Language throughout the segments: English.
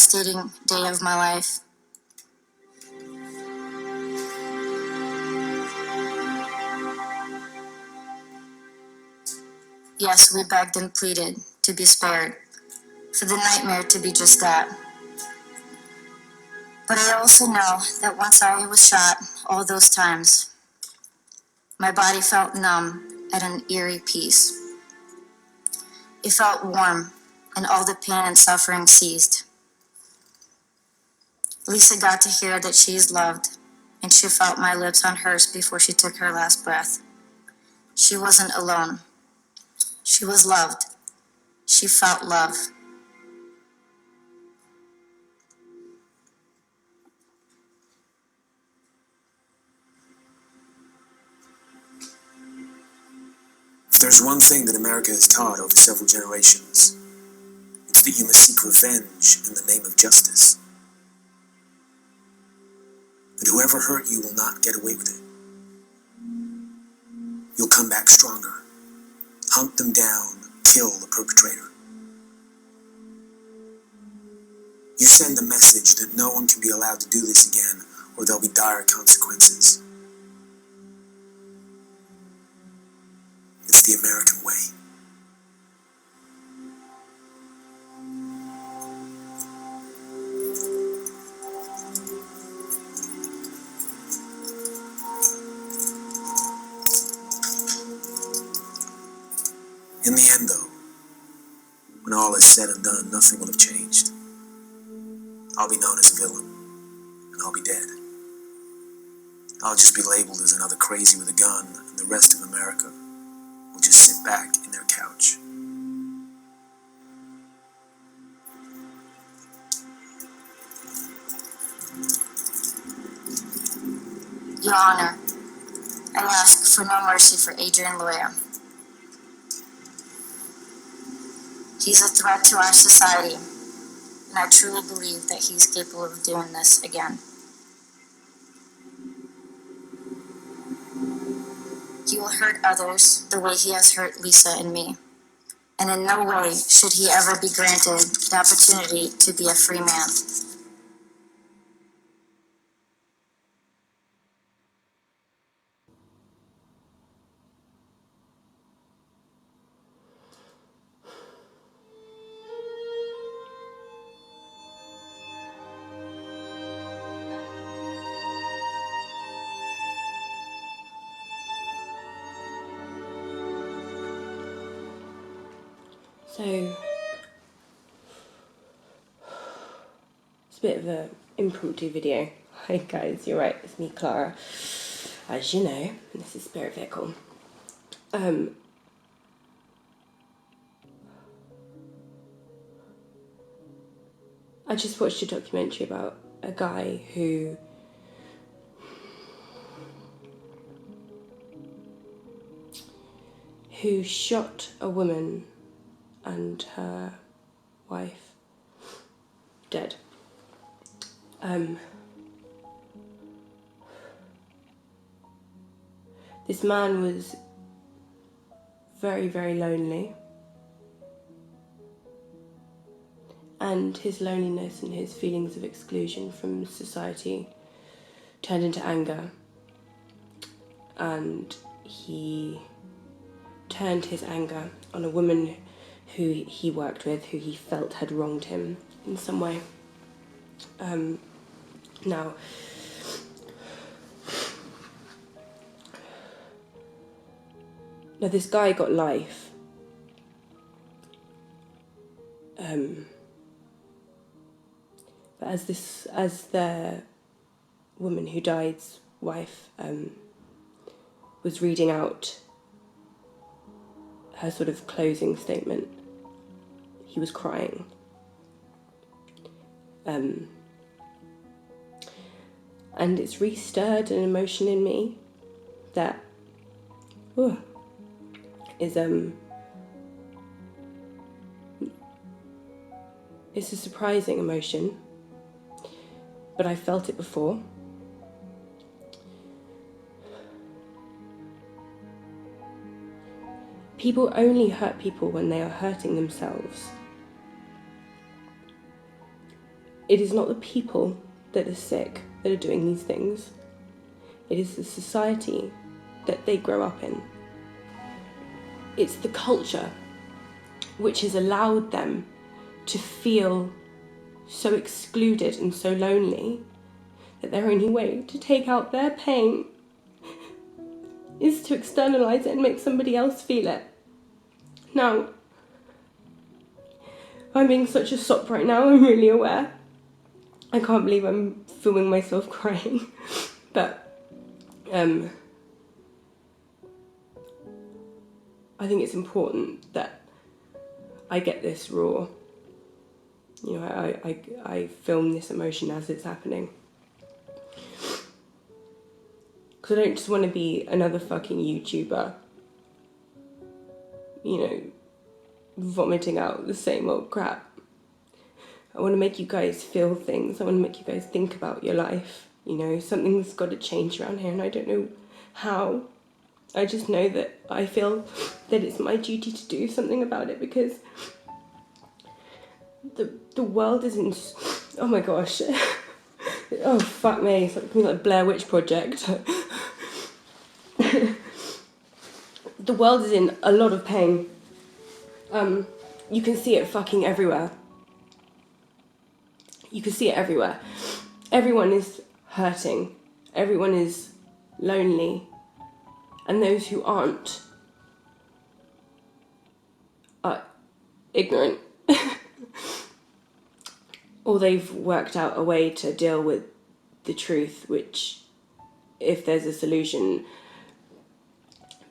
devastating day of my life. Yes, we begged and pleaded to be spared, for the nightmare to be just that. But I also know that once I was shot, all those times, my body felt numb at an eerie peace. It felt warm, and all the pain and suffering ceased. Lisa got to hear that she is loved, and she felt my lips on hers before she took her last breath. She wasn't alone. She was loved. She felt love. If there's one thing that America has taught over several generations, it's that you must seek revenge in the name of justice. That whoever hurt you will not get away with it. You'll come back stronger, hunt them down, kill the perpetrator. You send the message that no one can be allowed to do this again, or there'll be dire consequences. It's the American way. In the end, though, when all is said and done, nothing will have changed. I'll be known as a villain, and I'll be dead. I'll just be labeled as another crazy with a gun, and the rest of America will just sit back in their couch. Your Honor, I ask for no mercy for Adrian Loya. He's a threat to our society, and I truly believe that he's capable of doing this again. He will hurt others the way he has hurt Lisa and me, and in no way should he ever be granted the opportunity to be a free man. So, it's a bit of an impromptu video. Hi guys, you're right, it's me, Clara. As you know, this is Spirit Vehicle. I just watched a documentary about a guy who shot a woman and her wife dead. This man was very, very lonely, and his loneliness and his feelings of exclusion from society turned into anger, and he turned his anger on a woman who he worked with, who he felt had wronged him in some way. Now, this guy got life. But as the woman who died's wife was reading out her sort of closing statement, he was crying. And it's re-stirred an emotion in me that is it's a surprising emotion, but I felt it before. People only hurt people when they are hurting themselves. it is not the people that are sick that are doing these things. It is the society that they grow up in. It's the culture which has allowed them to feel so excluded and so lonely that their only way to take out their pain is to externalize it and make somebody else feel it. Now, I'm being such a sop right now, I'm really aware. I can't believe I'm filming myself crying. But I think it's important that I get this raw. You know, I film this emotion as it's happening. Because I don't just want to be another fucking YouTuber, you know, vomiting out the same old crap. I want to make you guys feel things. I want to make you guys think about your life. You know, something's got to change around here and I don't know how. I just know that I feel that it's my duty to do something about it because the world is in... Oh my gosh. Oh, fuck me. It's like Blair Witch Project. The world is in a lot of pain. You can see it fucking everywhere. You can see it everywhere. Everyone is hurting. Everyone is lonely. And those who aren't are ignorant. Or they've worked out a way to deal with the truth, which, if there's a solution,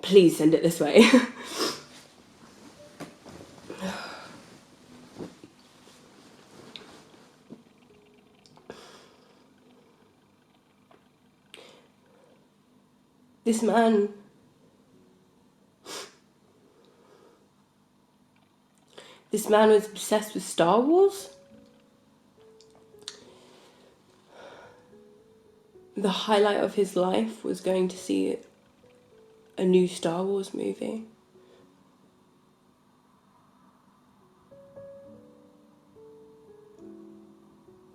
please send it this way. This man was obsessed with Star Wars. The highlight of his life was going to see a new Star Wars movie.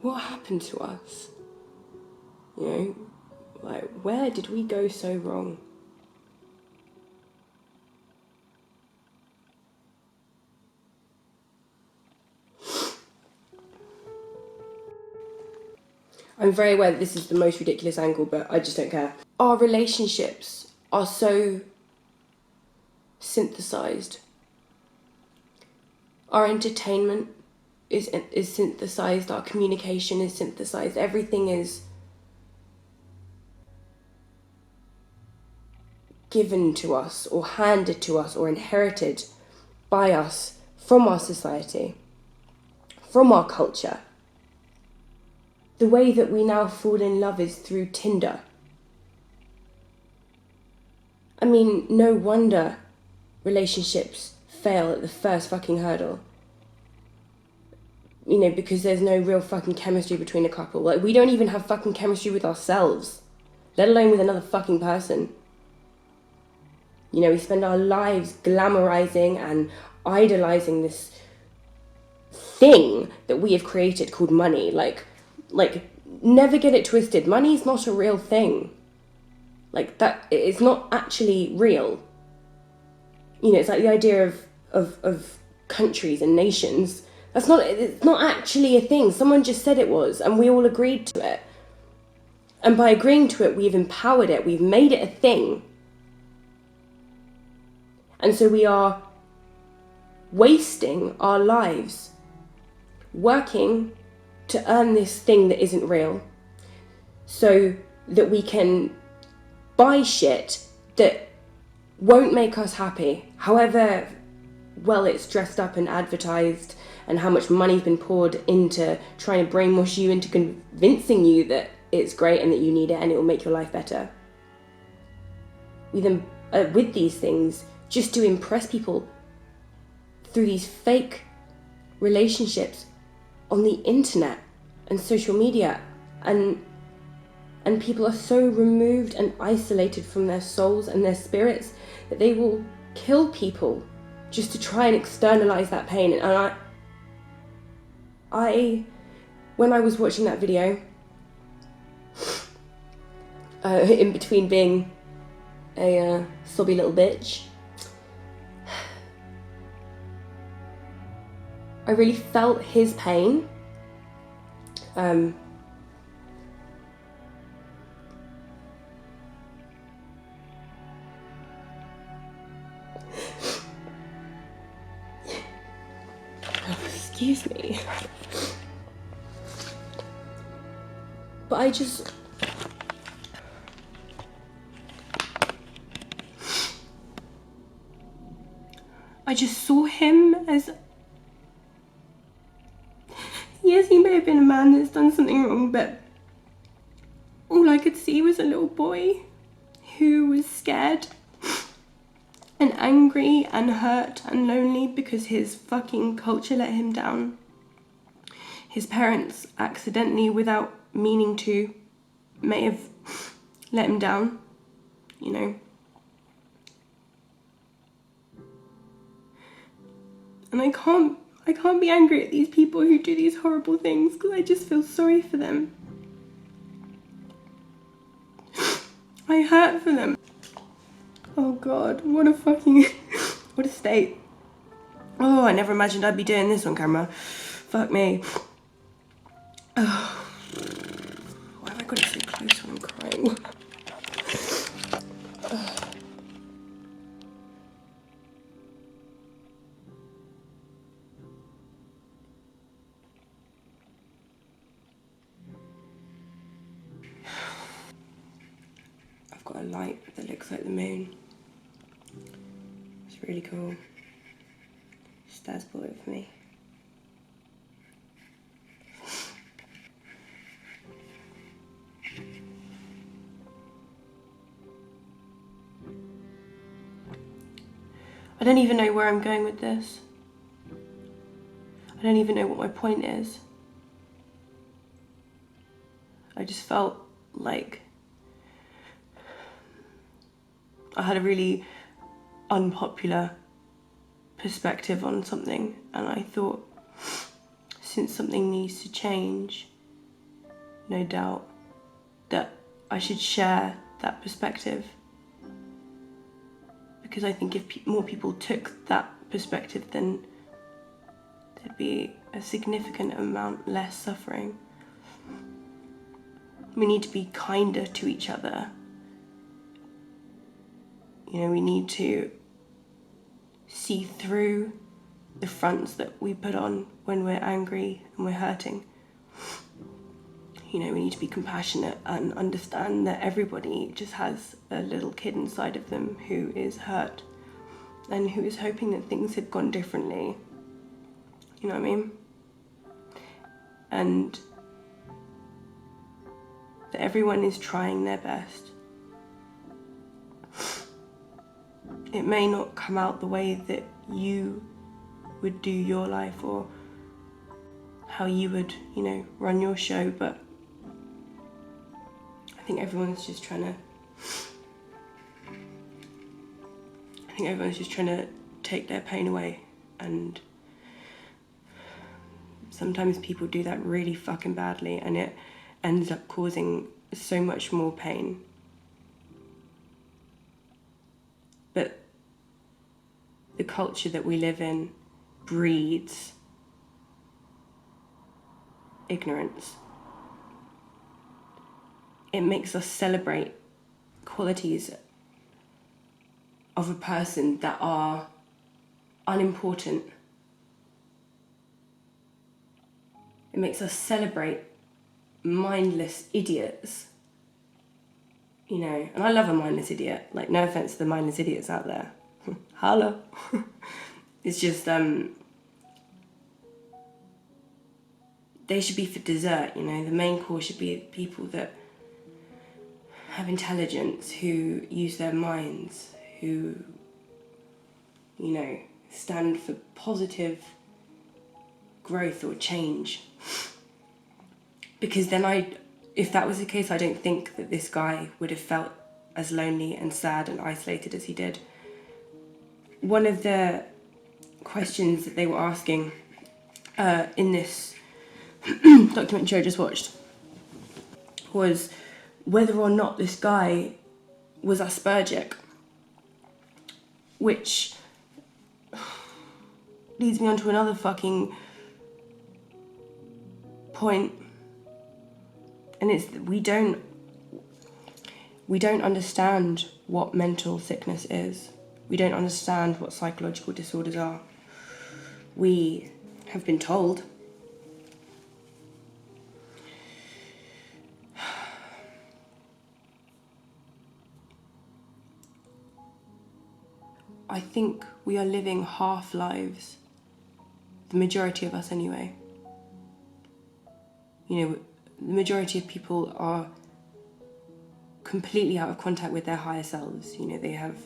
What happened to us? You know, like, where did we go so wrong? I'm very aware that this is the most ridiculous angle, but I just don't care. Our relationships are so synthesized. Our entertainment is synthesized. Our communication is synthesized. Everything is given to us or handed to us or inherited by us from our society, from our culture. The way that we now fall in love is through Tinder. I mean, no wonder relationships fail at the first fucking hurdle. You know, because there's no real fucking chemistry between a couple. Like, we don't even have fucking chemistry with ourselves, let alone with another fucking person. You know, we spend our lives glamorizing and idolizing this thing that we have created called money. Like, never get it twisted. Money's not a real thing. Like, that, it's not actually real. You know, it's like the idea of countries and nations. It's not actually a thing. Someone just said it was, and we all agreed to it. And by agreeing to it, we've empowered it. We've made it a thing. And so we are wasting our lives working to earn this thing that isn't real, so that we can buy shit that won't make us happy, however well it's dressed up and advertised, and how much money's been poured into trying to brainwash you into convincing you that it's great and that you need it and it will make your life better. We then, with these things, just to impress people through these fake relationships on the internet and social media, and people are so removed and isolated from their souls and their spirits that they will kill people just to try and externalize that pain. And when I was watching that video, in between being a sobby little bitch, I really felt his pain. Excuse me. But I just saw him as, yes, he may have been a man that's done something wrong, but all I could see was a little boy who was scared and angry and hurt and lonely because his fucking culture let him down. His parents accidentally, without meaning to, may have let him down, you know. And I can't be angry at these people who do these horrible things because I just feel sorry for them. I hurt for them. Oh God, what a fucking, what a state. Oh, I never imagined I'd be doing this on camera. Fuck me. Oh. Why have I got it so close when I'm crying? I've got a light that looks like the moon. It's really cool. Staz bought it for me. I don't even know where I'm going with this. I don't even know what my point is. I just felt like I had a really unpopular perspective on something, and I thought, since something needs to change, no doubt, that I should share that perspective. Because I think if more people took that perspective, then there'd be a significant amount less suffering. We need to be kinder to each other. You know, we need to see through the fronts that we put on when we're angry and we're hurting. You know, we need to be compassionate and understand that everybody just has a little kid inside of them who is hurt and who is hoping that things had gone differently. You know what I mean? And that everyone is trying their best. It may not come out the way that you would do your life or how you would, you know, run your show, but I think everyone's just trying to take their pain away, and sometimes people do that really fucking badly and it ends up causing so much more pain. But the culture that we live in breeds ignorance. It makes us celebrate qualities of a person that are unimportant. It makes us celebrate mindless idiots. You know, and I love a mindless idiot. Like, no offense to the mindless idiots out there. Holla. It's just, they should be for dessert, you know. The main course should be people that have intelligence, who use their minds, who, you know, stand for positive growth or change. Because then if that was the case, I don't think that this guy would have felt as lonely and sad and isolated as he did. One of the questions that they were asking in this documentary I just watched was whether or not this guy was Aspergic, which leads me on to another fucking point, and it's that we don't understand what mental sickness is. We don't understand what psychological disorders are. We have been told I think we are living half lives, the majority of us anyway. You know, the majority of people are completely out of contact with their higher selves. You know, they have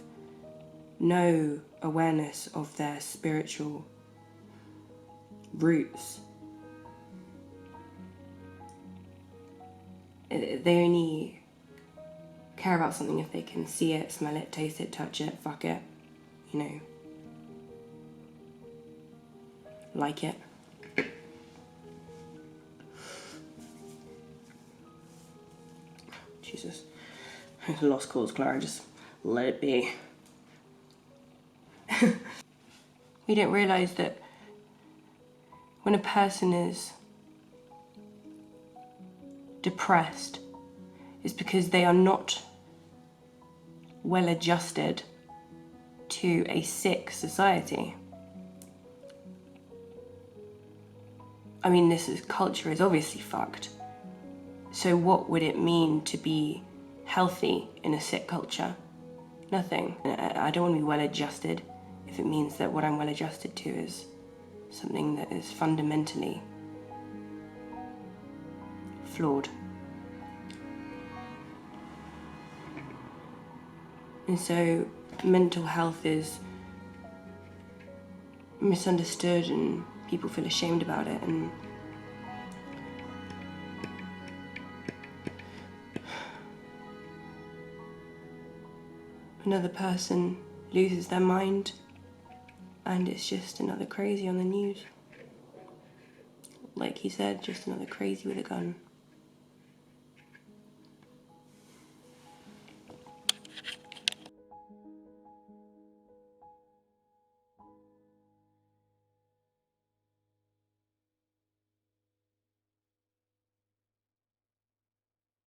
no awareness of their spiritual roots. They only care about something if they can see it, smell it, taste it, touch it, fuck it, you know, like it. Jesus. Lost cause, Clara, just let it be. We don't realise that when a person is depressed, it's because they are not well adjusted to a sick society. I mean, culture is obviously fucked. So what would it mean to be healthy in a sick culture? Nothing. I don't want to be well adjusted if it means that what I'm well adjusted to is something that is fundamentally flawed. And so mental health is misunderstood and people feel ashamed about it, and another person loses their mind and it's just another crazy on the news. Like he said, just another crazy with a gun.